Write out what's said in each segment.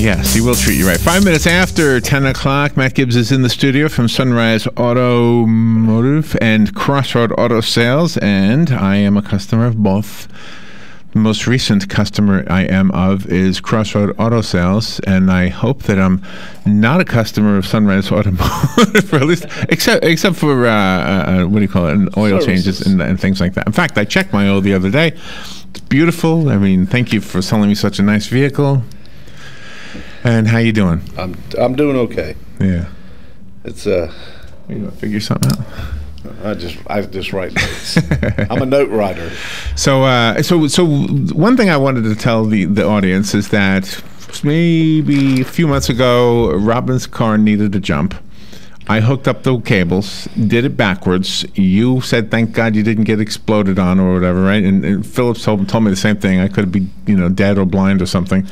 Yes, he will treat you right. 5 minutes after 10 o'clock, Matt Gibbs is in the studio from Sunrise Automotive and Crossroad Auto Sales, and I am a customer of both. The most recent customer I am of is Crossroad Auto Sales, and I hope that I'm not a customer of Sunrise Automotive, for at least, except for, what do you call it, oil changes and things like that. In fact, I checked my oil the other day. It's beautiful. I mean, thank you for selling me such a nice vehicle. And how you doing? I'm doing okay. Yeah. It's you gonna figure something out? I just write notes. I'm a note writer. So one thing I wanted to tell the audience is that maybe a few months ago, Robin's car needed a jump. I hooked up the cables, did it backwards. You said, "Thank God you didn't get exploded on," or whatever, right? And Phillips told me the same thing. I could be, dead or blind or something.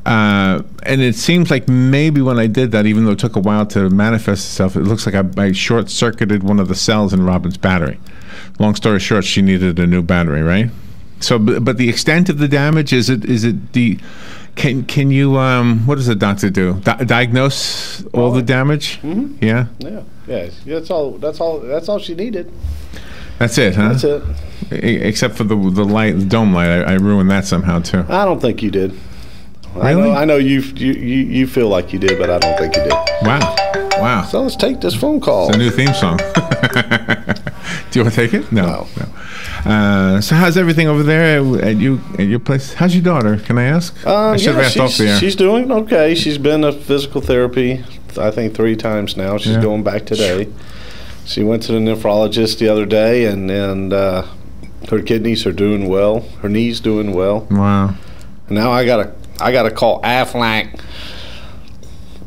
And it seems like maybe when I did that, even though it took a while to manifest itself, it looks like I short-circuited one of the cells in Robin's battery. Long story short, she needed a new battery, right? So, but the extent of the damage, is it the? Can you what does the doctor do? Diagnose all the damage? Mm-hmm. Yeah. Yeah. That's all she needed. That's it, huh? That's it. Except for the light, the dome light, I ruined that somehow too. I don't think you did. Really? I know you feel like you did, but I don't think you did. Wow. So let's take this phone call. It's a new theme song. Do you want to take it? No. So how's everything over there at your place? How's your daughter? Can I ask? I should have asked off the air. She's doing okay. She's been to physical therapy, I think 3 times now. She's going back today. She went to the nephrologist the other day, and her kidneys are doing well. Her knee's doing well. Wow. And now I gotta call Aflac.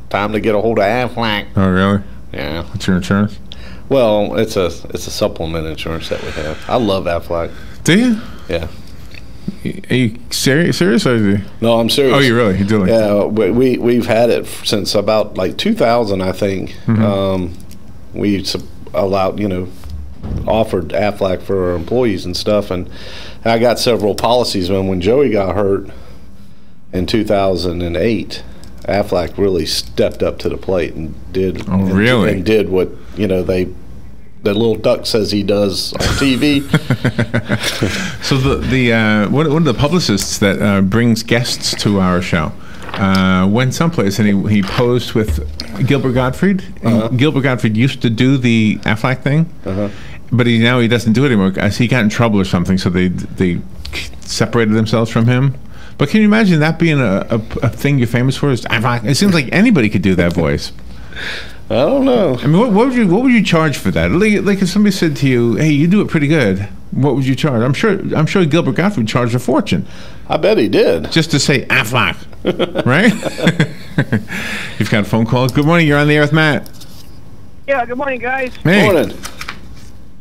Time to get a hold of Aflac. Oh, really? Yeah. What's your insurance? Well, it's a supplement insurance that we have. I love Aflac. Do you? Yeah. Are you serious or No, I'm serious. Oh, you really? You do like that? We've had it since about like 2000, I think. Mm-hmm. We allowed, offered Aflac for our employees and stuff, and I got several policies when Joey got hurt in 2008. Aflac really stepped up to the plate and did. Oh, really? And did what the little duck says he does on TV. So one of the publicists that brings guests to our show went someplace and he posed with Gilbert Gottfried. Gilbert Gottfried used to do the Aflac thing, but now he doesn't do it anymore. He got in trouble or something, so they separated themselves from him. But can you imagine that being a thing you're famous for? It seems like anybody could do that voice. I don't know. I mean, what would you charge for that? Like if somebody said to you, "Hey, you do it pretty good," what would you charge? I'm sure Gilbert Gottfried charged a fortune. I bet he did. Just to say Aflac, right? You've got a phone call. Good morning. You're on the air with Matt. Yeah. Good morning, guys. Hey. Morning.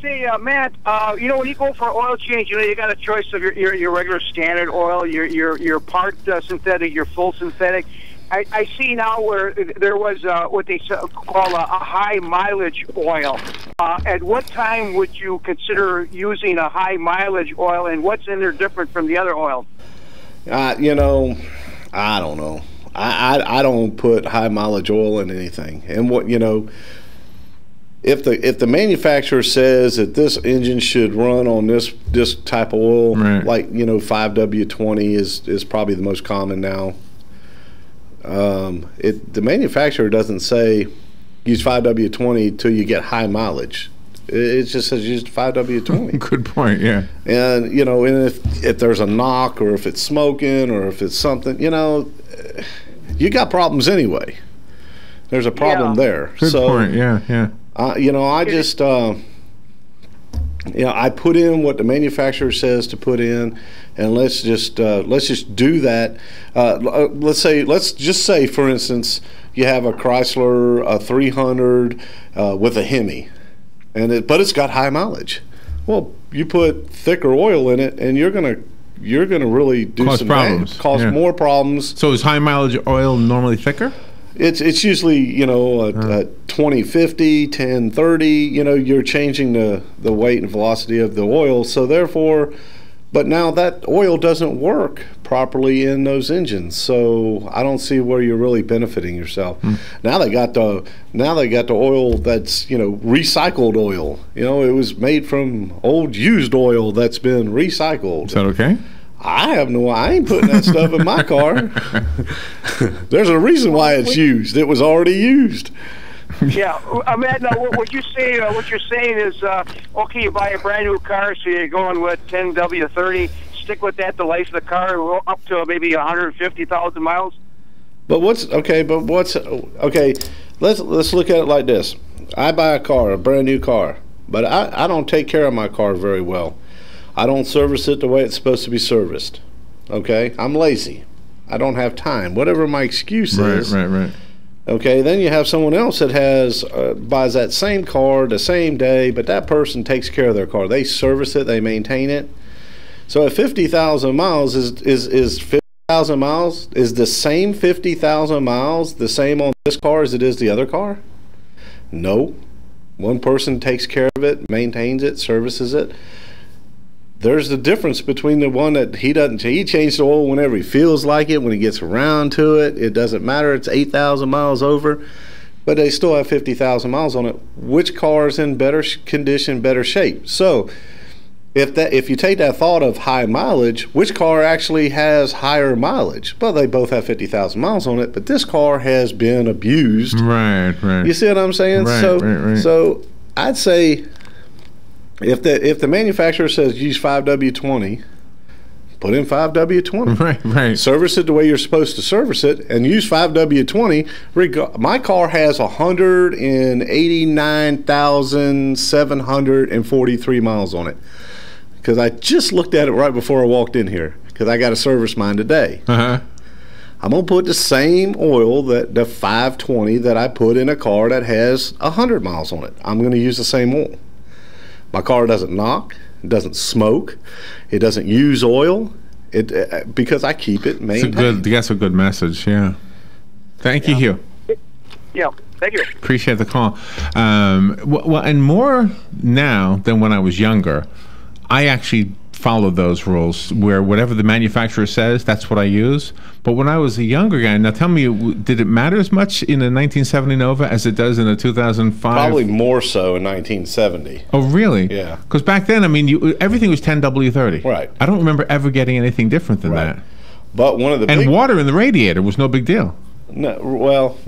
Say, Matt, when you go for oil change, you got a choice of your regular standard oil, your part synthetic, your full synthetic. I see now where there was what they call a high mileage oil. At what time would you consider using a high mileage oil, and what's in there different from the other oils? I don't know. I don't put high mileage oil in anything, and If the manufacturer says that this engine should run on this type of oil, right, like 5W20 is probably the most common now. The manufacturer doesn't say use 5W20 till you get high mileage. It just says use 5W20. Good point. Yeah. And and if there's a knock, or if it's smoking, or if it's something, you got problems anyway. There's a problem there. Good point. Yeah. I just, I put in what the manufacturer says to put in, and let's just do that. Let's just say, for instance, you have a Chrysler 300 with a Hemi, but it's got high mileage. Well, you put thicker oil in it, and you're gonna really do cause some problems. Cause more problems. So is high mileage oil normally thicker? It's usually 20/50, 10/30. You're changing the weight and velocity of the oil, so therefore, but now that oil doesn't work properly in those engines. So I don't see where you're really benefiting yourself. Now they got the oil that's, you know, recycled oil. You know, it was made from old used oil that's been recycled. Is that okay? I ain't putting that stuff in my car. There's a reason why it's used. It was already used. Yeah, Matt. No, what you're saying is, okay, you buy a brand new car, so you're going with 10W30. Stick with that the life of the car, up to maybe 150,000 miles. But what's okay? Let's look at it like this. I buy a car, a brand new car, but I don't take care of my car very well. I don't service it the way it's supposed to be serviced. Okay, I'm lazy. I don't have time. Whatever my excuse is. Right. Okay, then you have someone else that buys that same car the same day, but that person takes care of their car. They service it, they maintain it. So at 50,000 miles is 50,000 miles is the same 50,000 miles the same on this car as it is the other car? No. One person takes care of it, maintains it, services it. There's the difference between the one that he changes the oil whenever he feels like it, when he gets around to it. It doesn't matter. It's 8,000 miles over, but they still have 50,000 miles on it. Which car is in better condition, better shape? So if you take that thought of high mileage, which car actually has higher mileage? Well, they both have 50,000 miles on it, but this car has been abused. Right. You see what I'm saying? Right. So I'd say, if the manufacturer says use 5W20, put in 5W20. Right. Service it the way you're supposed to service it, and use 5W20. My car has 189,743 miles on it, because I just looked at it right before I walked in here, because I got to service mine today. I'm going to put the same oil, the 520 that I put in a car that has 100 miles on it. I'm going to use the same oil. My car doesn't knock, it doesn't smoke, it doesn't use oil, because I keep it maintained. That's a good message, yeah. Thank you, Hugh. Yeah, thank you. Appreciate the call. Well, and more now than when I was younger, I actually follow those rules where whatever the manufacturer says, that's what I use. But when I was a younger guy, now tell me, did it matter as much in a 1970 Nova as it does in a 2005? Probably more so in 1970. Oh, really? Yeah. Because back then, I mean, everything was 10W30. Right. I don't remember ever getting anything different than that. But one of the water in the radiator was no big deal. No.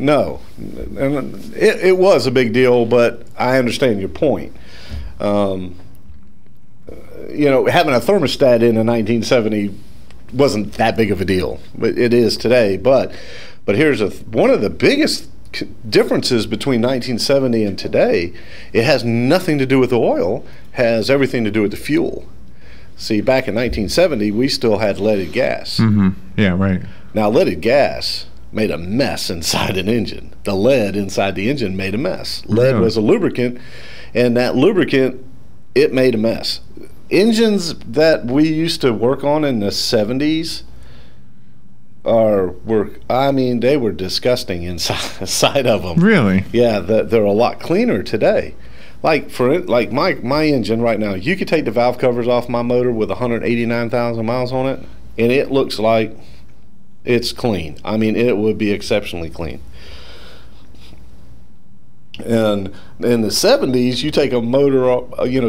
It was a big deal, but I understand your point. You know, having a thermostat in 1970 wasn't that big of a deal, but it is today. But here's one of the biggest differences between 1970 and today. It has nothing to do with the oil, has everything to do with the fuel. See, back in 1970, we still had leaded gas. Yeah, right. Now, leaded gas made a mess inside an engine. The lead inside the engine made a mess. Lead was a lubricant, and that lubricant, it made a mess. Engines that we used to work on in the 70s they were disgusting inside of them. Really? Yeah, they're a lot cleaner today. Like my engine right now, you could take the valve covers off my motor with 189,000 miles on it, and it looks like it's clean. I mean, it would be exceptionally clean. And in the 70s, you take a motor,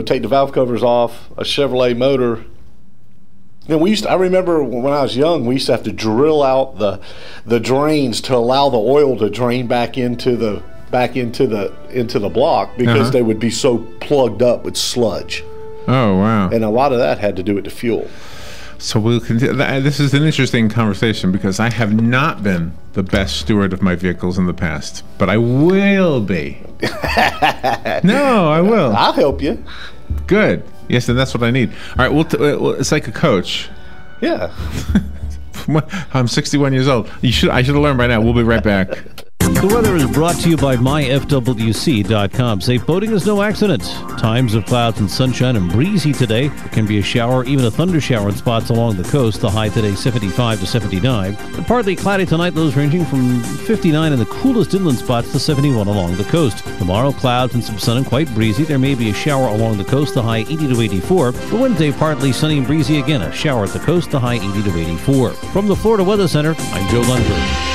take the valve covers off a Chevrolet motor. And I remember when I was young, we used to have to drill out the drains to allow the oil to drain back into the block, because they would be so plugged up with sludge. Oh, wow. And a lot of that had to do with the fuel. So we'll continue. This is an interesting conversation, because I have not been the best steward of my vehicles in the past, but I will be. No, I will. I'll help you. Good. Yes, and that's what I need. All right. Well, it's like a coach. Yeah. I'm 61 years old. I should have learned by now. We'll be right back. The weather is brought to you by myfwc.com. Safe boating is no accident. Times of clouds and sunshine and breezy today. There can be a shower, even a thunder shower in spots along the coast. The high today 75 to 79. And partly cloudy tonight, lows ranging from 59 in the coolest inland spots to 71 along the coast. Tomorrow, clouds and some sun and quite breezy. There may be a shower along the coast, the high 80 to 84. For Wednesday, partly sunny and breezy again. A shower at the coast, the high 80 to 84. From the Florida Weather Center, I'm Joe Lundberg.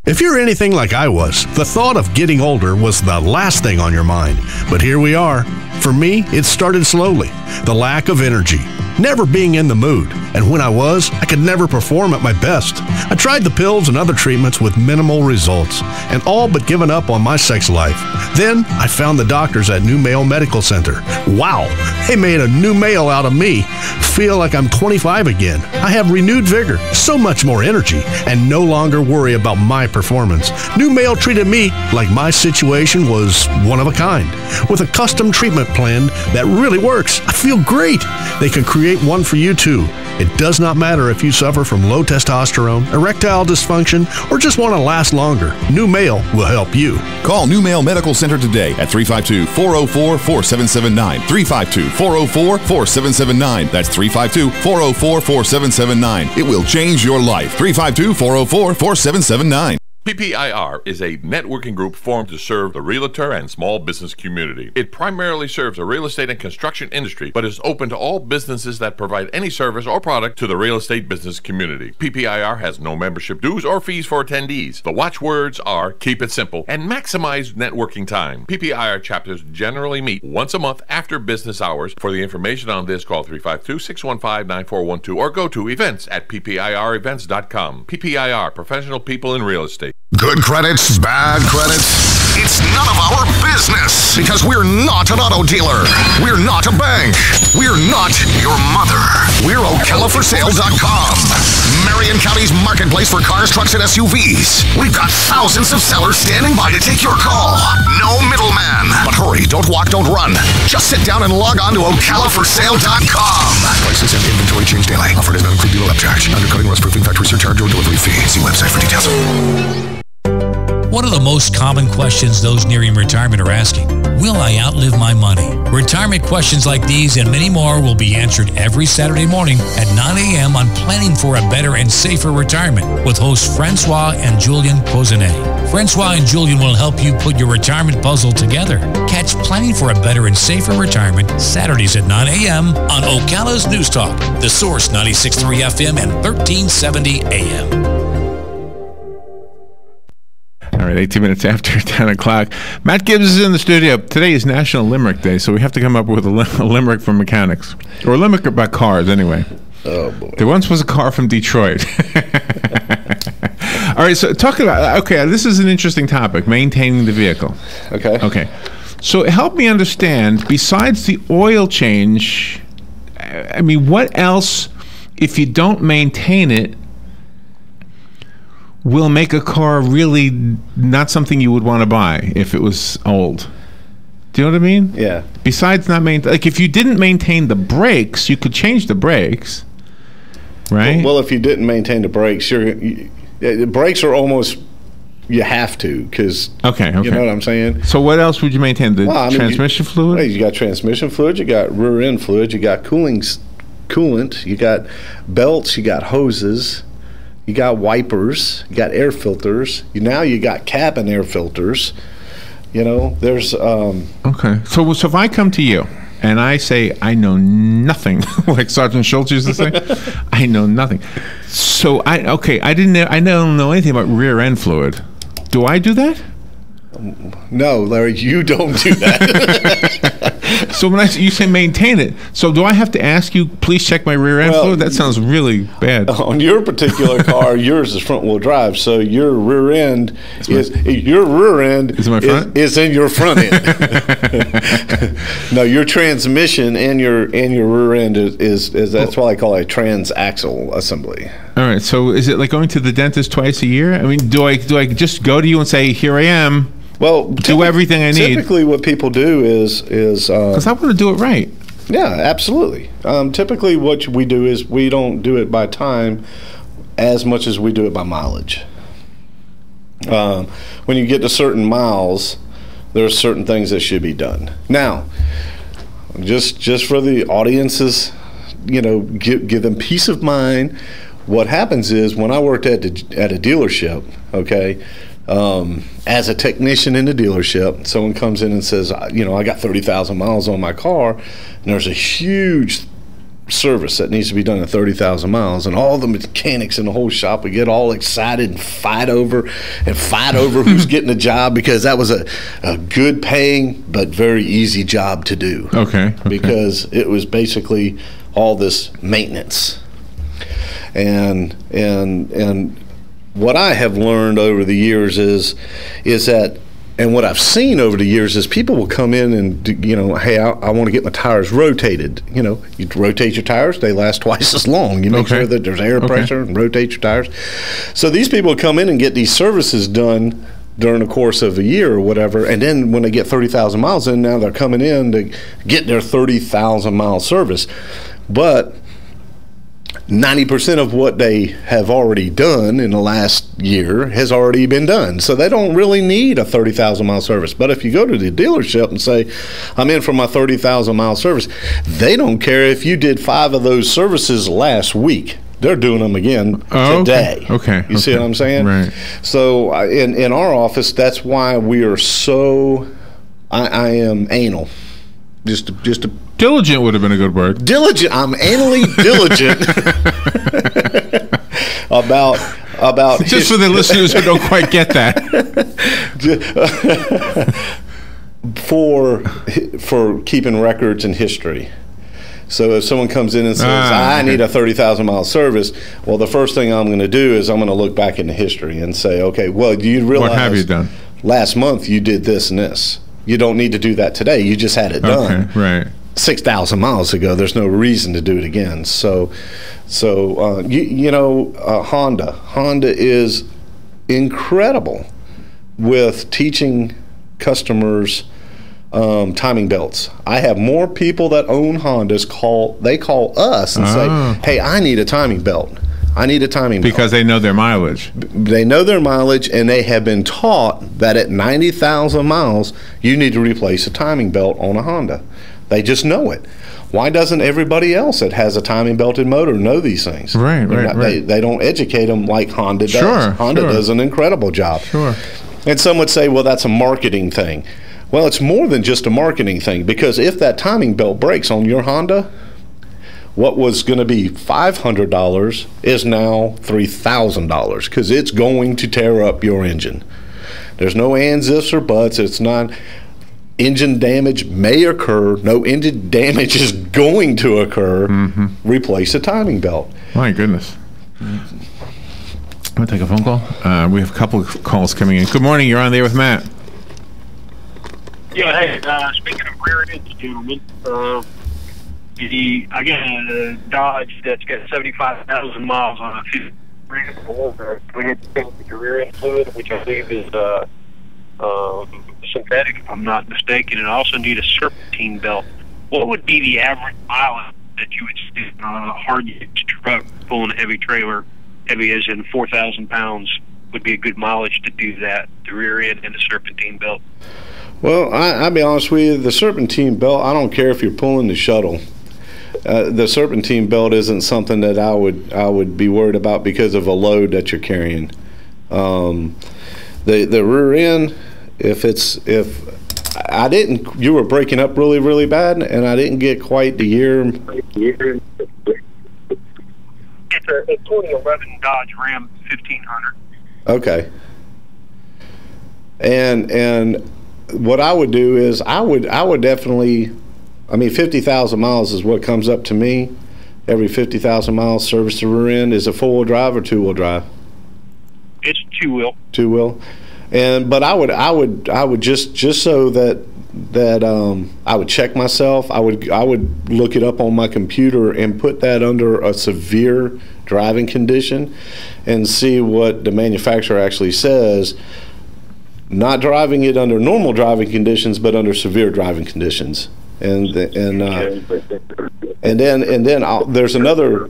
If you're anything like I was, the thought of getting older was the last thing on your mind. But here we are. For me, it started slowly. The lack of energy, never being in the mood. And when I was, I could never perform at my best. I tried the pills and other treatments with minimal results, and all but given up on my sex life. Then I found the doctors at New Male Medical Center. Wow, they made a new male out of me. Feel like I'm 25 again. I have renewed vigor, so much more energy, and no longer worry about my performance. New Male treated me like my situation was one of a kind, with a custom treatment plan that really works. I feel great. They can create one for you too. It does not matter if you suffer from low testosterone, erectile dysfunction, or just want to last longer. New Male will help you. Call New Male Medical Center today at 352-404-4779. 352-404-4779. That's 352-404-4779. It will change your life. 352-404-4779. PPIR is a networking group formed to serve the realtor and small business community. It primarily serves the real estate and construction industry, but is open to all businesses that provide any service or product to the real estate business community. PPIR has no membership dues or fees for attendees. The watchwords are keep it simple and maximize networking time. PPIR chapters generally meet once a month after business hours. For the information on this, call 352-615-9412 or go to events@ppirevents.com. PPIR, professional people in real estate. Good credits, bad credits. It's none of our business because we're not an auto dealer. We're not a bank. We're not your mother. We're OcalaForSale.com. Marion County's marketplace for cars, trucks, and SUVs. We've got thousands of sellers standing by to take your call. No middleman. But hurry, don't walk, don't run. Just sit down and log on to OcalaForSale.com. Prices and inventory change daily. Offer does not include dealer upcharge. Undercutting, rust-proofing, factory surcharge, or delivery fee. See website for details. One of the most common questions those nearing retirement are asking, will I outlive my money? Retirement questions like these and many more will be answered every Saturday morning at 9 a.m. on Planning for a Better and Safer Retirement with hosts Francois and Julian Pozenet. Francois and Julian will help you put your retirement puzzle together. Catch Planning for a Better and Safer Retirement Saturdays at 9 a.m. on Ocala's News Talk, The Source 96.3 FM and 1370 AM. All right, 18 minutes after 10 o'clock. Matt Gibbs is in the studio. Today is National Limerick Day, so we have to come up with a limerick for mechanics. Or a limerick about cars, anyway. Oh, boy. There once was a car from Detroit. All right, so talk about, okay, this is an interesting topic, maintaining the vehicle. Okay. So help me understand, besides the oil change, I mean, what else, if you don't maintain it, will make a car really not something you would want to buy if it was old? Do you know what I mean? Yeah. Besides not maintain, like if you didn't maintain the brakes, you could change the brakes, right? Well, if you didn't maintain the brakes, the brakes are almost, you have to, because okay. You know what I'm saying? So what else would you maintain? The transmission fluid? You got transmission fluid, you got rear end fluid, you got coolant, you got belts, you got hoses. You got wipers, you got air filters. Now you got cabin air filters. You know, there's... Okay. So if I come to you and I say, I know nothing, like Sergeant Schultz used to say, I know nothing. So, I don't know anything about rear end fluid. Do I do that? No, Larry, you don't do that. So when you say maintain it, so do I have to ask you, please check my rear end fluid? That sounds really bad. On your particular car, yours is front wheel drive, so your rear end is my front? Is in your front end. No, your transmission and your rear end is that's why I call it a transaxle assembly. All right, so is it like going to the dentist twice a year? I mean, do I just go to you and say, here I am? Well, do everything I need. Typically, what people do is because I want to do it right. Yeah, absolutely. Typically, what we do is we don't do it by time as much as we do it by mileage. when you get to certain miles, there's certain things that should be done. Now, just for the audiences, give them peace of mind. What happens is when I worked at a dealership, okay, as a technician in the dealership, someone comes in and says, I got 30,000 miles on my car, and there's a huge service that needs to be done at 30,000 miles, and all the mechanics in the whole shop would get all excited and fight over who's getting the job, because that was a good paying but very easy job to do. Okay. Because it was basically all this maintenance. And what I have learned over the years is that, and what I've seen over the years is people will come in and hey, I want to get my tires rotated. You rotate your tires, they last twice as long. You make sure that there's air pressure and rotate your tires. So these people come in and get these services done during the course of a year or whatever, and then when they get 30,000 miles in, now they're coming in to get their 30,000 mile service. But 90% of what they have already done in the last year has already been done. So they don't really need a 30,000 mile service. But if you go to the dealership and say, I'm in for my 30,000 mile service, they don't care if you did 5 of those services last week. They're doing them again today. Okay. You see what I'm saying? Right. So in our office, that's why we are so, I am anal. Just to diligent would have been a good word. Diligent. I'm anally diligent about just for the listeners who don't quite get that. for keeping records and history. So if someone comes in and says, I need a 30,000 mile service, well, the first thing I'm going to do is I'm going to look back into history and say, okay, well, do you realize what have you done? Last month you did this and this. You don't need to do that today. You just had it done. Okay, right. 6,000 miles ago. There's no reason to do it again. So Honda is incredible with teaching customers timing belts. I have more people that own Hondas call us and say, hey, I need a timing belt. I need a timing belt. Because they know their mileage. They know their mileage, and they have been taught that at 90,000 miles, you need to replace a timing belt on a Honda. They just know it. Why doesn't everybody else that has a timing belted motor know these things? Right. They don't educate them like Honda does. Sure, Honda does an incredible job. Sure. And some would say, well, that's a marketing thing. Well, it's more than just a marketing thing, because if that timing belt breaks on your Honda, what was going to be $500 is now $3,000, because it's going to tear up your engine. There's no ands, ifs, or buts. It's not. Engine damage may occur. No engine damage is going to occur. Mm-hmm. Replace a timing belt. My goodness. I'm going to take a phone call. We have a couple of calls coming in. Good morning. You're on there with Matt. Yeah, hey, speaking of rear ends, gentlemen, I got a Dodge that's got 75,000 miles on a 50 grand. We had to change the rear end fluid, which I believe is synthetic, if I'm not mistaken, and I also need a serpentine belt. What would be the average mileage that you would see on a hard-use truck pulling a heavy trailer, heavy as in 4,000 pounds, would be a good mileage to do that, the rear end and the serpentine belt? Well, I'll be honest with you, the serpentine belt, I don't care if you're pulling the shuttle. The serpentine belt isn't something that I would be worried about because of a load that you're carrying. The rear end, you were breaking up really, really bad, and I didn't get quite the year. It's a 2011 Dodge Ram 1500. Okay. And what I would do is I would definitely, 50,000 miles is what comes up to me. Every 50,000 miles service the rear end. Is it 4-wheel drive or 2-wheel drive? It's 2-wheel. 2-wheel. But I would just so that I would check myself. I would look it up on my computer and put that under a severe driving condition and see what the manufacturer actually says. Not driving it under normal driving conditions, but under severe driving conditions. And then there's another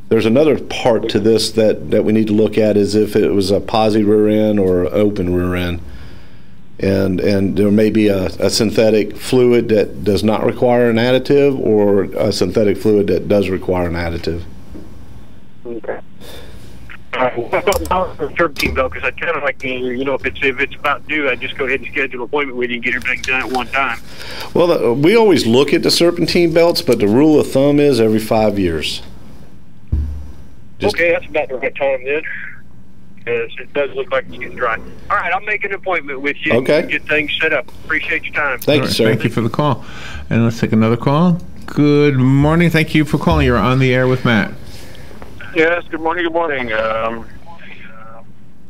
there's another part to this that we need to look at, is if it was a posi rear end or an open rear end. And there may be a synthetic fluid that does not require an additive, or a synthetic fluid that does require an additive. Okay. What about the serpentine belt? Because I kind of like, if it's about due, I just go ahead and schedule an appointment with you and get everything done at one time. Well, we always look at the serpentine belts, but the rule of thumb is every 5 years. Okay, that's about the right time then. Because it does look like it's getting dry. All right, I'll make an appointment with you. Okay. And get things set up. Appreciate your time. Thank you, sir. Thank you for the call. And let's take another call. Good morning. Thank you for calling. You're on the air with Matt. Yes, good morning, good morning.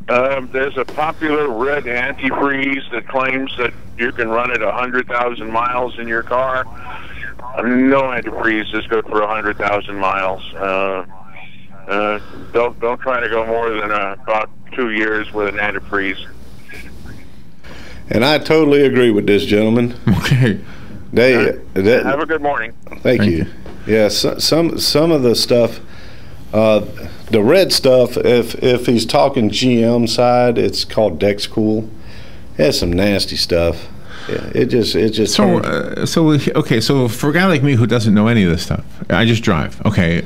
There's a popular red antifreeze that claims that you can run it 100,000 miles in your car. No antifreeze is good for 100,000 miles. Don't try to go more than about 2 years with an antifreeze. And I totally agree with this gentleman. Okay. Have a good morning. Thank you. Yeah, some of the stuff, the red stuff, if he's talking GM side, it's called Dexcool. It has some nasty stuff. Yeah, it just. So for a guy like me who doesn't know any of this stuff, I just drive. Okay,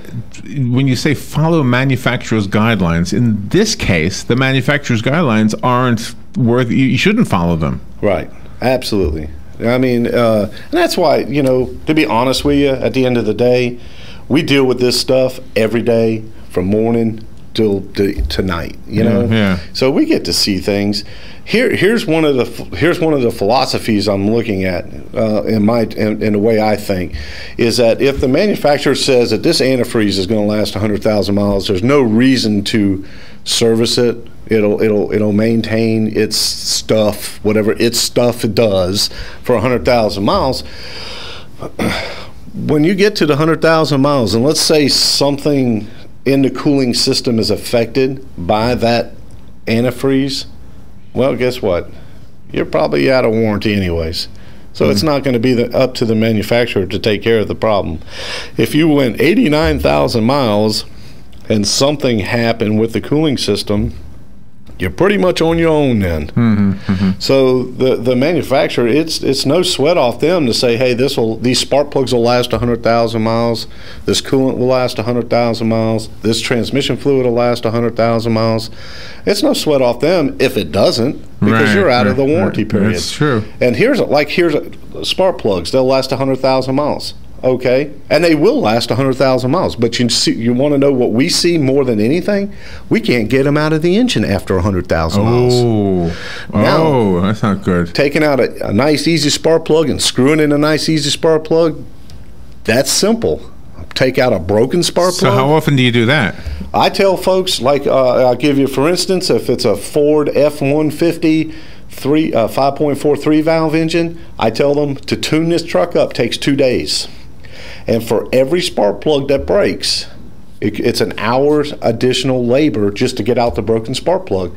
when you say follow manufacturer's guidelines, in this case, the manufacturer's guidelines aren't worth. You shouldn't follow them. Right. Absolutely. I mean, and that's why, to be honest with you, at the end of the day, we deal with this stuff every day from morning till tonight. Yeah. So we get to see things. Here's one of the philosophies I'm looking at in the way I think, is that if the manufacturer says that this antifreeze is going to last 100,000 miles, there's no reason to service it. It'll maintain its stuff, whatever its stuff does, for 100,000 miles. When you get to the 100,000 miles, and let's say something in the cooling system is affected by that antifreeze, well, guess what? You're probably out of warranty anyways. So it's not going to be up to the manufacturer to take care of the problem. If you went 89,000 miles and something happened with the cooling system, you're pretty much on your own then. So the manufacturer, it's no sweat off them to say, hey, these spark plugs will last 100,000 miles, this coolant will last 100,000 miles, this transmission fluid will last 100,000 miles. It's no sweat off them if it doesn't, because you're out of the warranty period. That's true. And here's spark plugs, they'll last 100,000 miles. Okay, and they will last 100,000 miles. But you want to know what we see more than anything? We can't get them out of the engine after 100,000 miles. Now, that's not good. Taking out a nice, easy spark plug and screwing in a nice, easy spark plug, that's simple. Take out a broken spark plug. So how often do you do that? I tell folks, like I'll give you, for instance, if it's a Ford F-150 5.43 valve engine, I tell them to tune this truck up takes 2 days. And for every spark plug that breaks, it's an hour's additional labor just to get out the broken spark plug,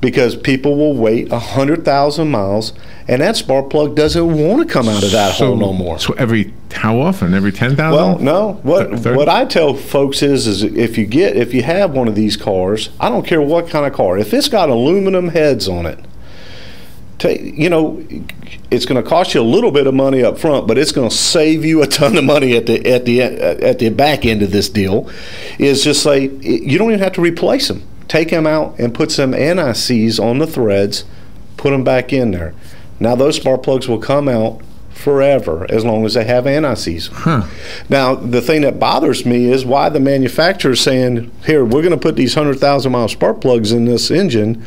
because people will wait 100,000 miles and that spark plug doesn't want to come out of that hole no more. So how often? Every 10,000? Well, no. What I tell folks is if you have one of these cars, I don't care what kind of car, if it's got aluminum heads on it, it's going to cost you a little bit of money up front, but it's going to save you a ton of money at the back end of this deal. Is just say you don't even have to replace them. Take them out and put some anti-seize on the threads, put them back in there. Now those spark plugs will come out forever as long as they have anti-seize. Now the thing that bothers me is why the manufacturer is saying, here, we're going to put these 100,000 mile spark plugs in this engine.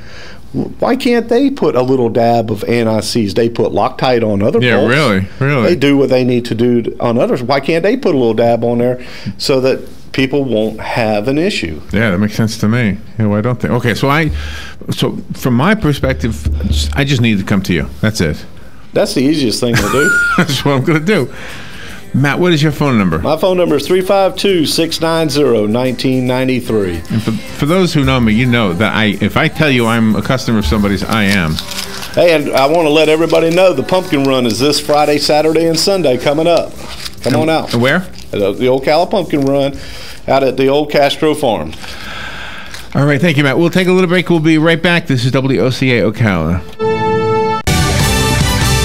Why can't they put a little dab of anti-seize? They put Loctite on other bolts. Yeah, really. They do what they need to do on others. Why can't they put a little dab on there so that people won't have an issue? Yeah, that makes sense to me. Yeah, why don't they? Okay, so from my perspective, I just need to come to you. That's it. That's the easiest thing to do. That's what I'm going to do. Matt, what is your phone number? My phone number is 352-690-1993. And for those who know me, you know that if I tell you I'm a customer of somebody's, I am. Hey, and I want to let everybody know the pumpkin run is this Friday, Saturday, and Sunday coming up. Come on out. Where? The Ocala Pumpkin Run. out at the old Castro Farm. All right, thank you, Matt. We'll take a little break. We'll be right back. This is WOCA Ocala.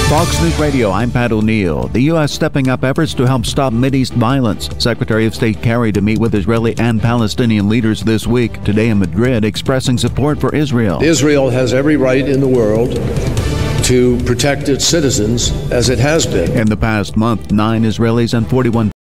Fox News Radio, I'm Pat O'Neill. The U.S. stepping up efforts to help stop Mideast violence. Secretary of State Kerry to meet with Israeli and Palestinian leaders this week, today in Madrid, expressing support for Israel. Israel has every right in the world to protect its citizens, as it has been. In the past month, 9 Israelis and 41